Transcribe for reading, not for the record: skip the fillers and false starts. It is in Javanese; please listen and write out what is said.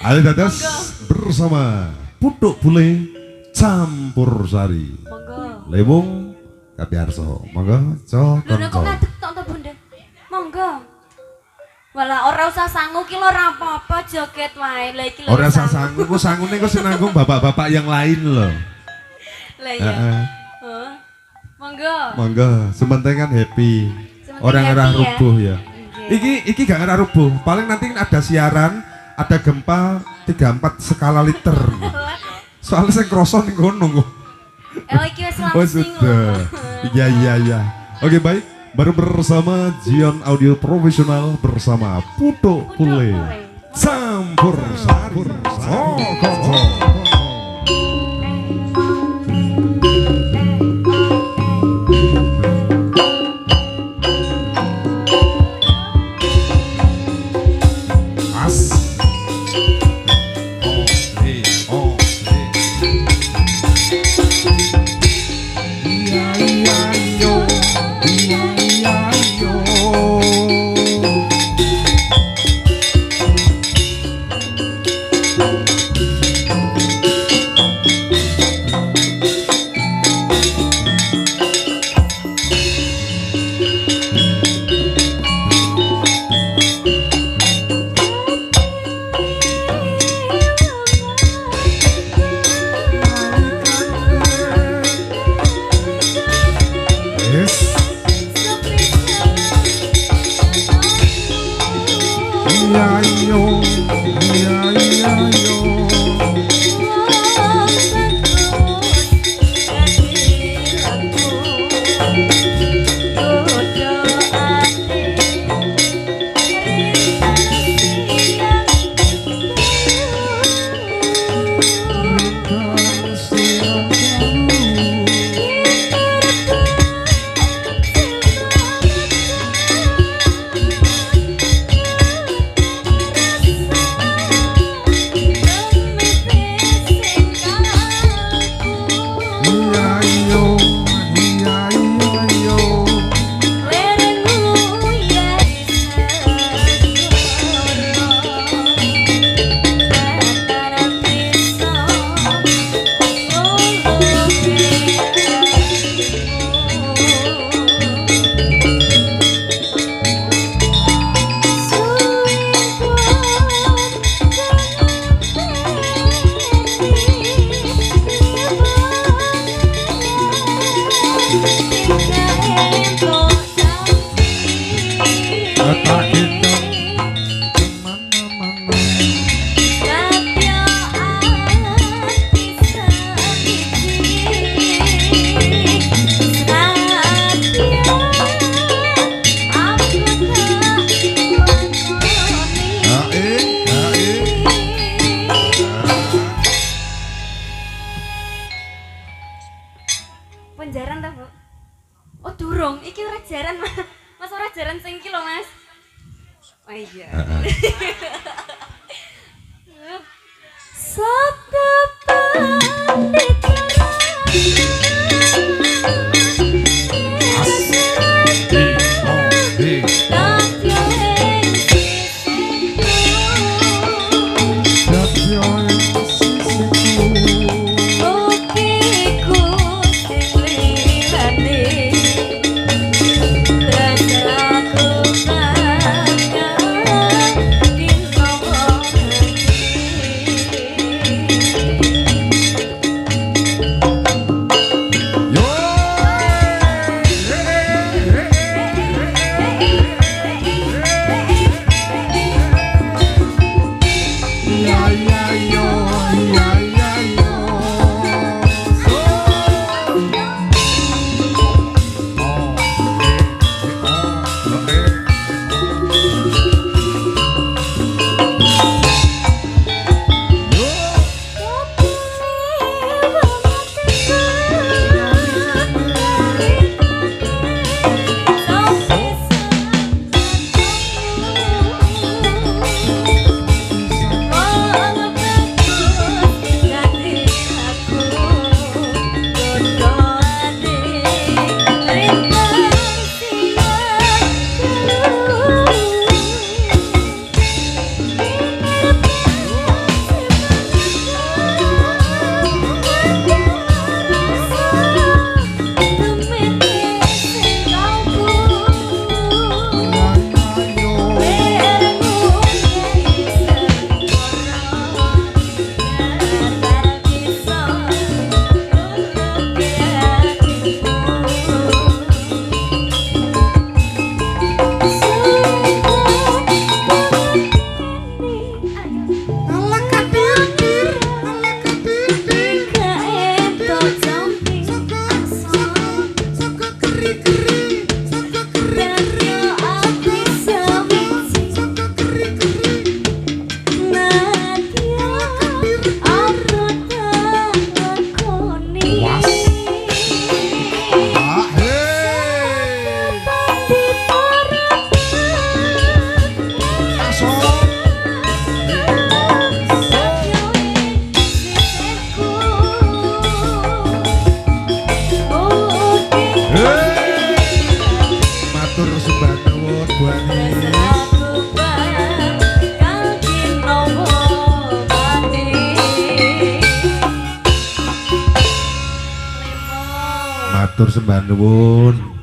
Ayo dadas bersama Putuk Bule Campur Sari. Monggo. Lewung Kapiarso. Monggo, co Lho kok konco. ngadeg tok to, Bunda? Monggo. Walah ora usah sangu ki lho ora apa-apa joget wae. Lah iki lho. Ora usah sangu, ku sangune ku sinanggung bapak-bapak yang lain loh. Lah iya. Heeh. Heeh. Monggo. Monggo, sementing kan happy. Sementing Orang happy ngerah ya. rubuh ya. Nggih. Iki gak ngerah rubuh. Paling nanti ada siaran, ada gempa 34 skala liter. Soalnya saya kroso ning kono kok. Iki wis Oh langsung sudah. Iya. Oke baik, baru bersama Jion Audio Profesional bersama Putuk Bule Campur Sari. Oh, konco. As. Matur sembah nuwun.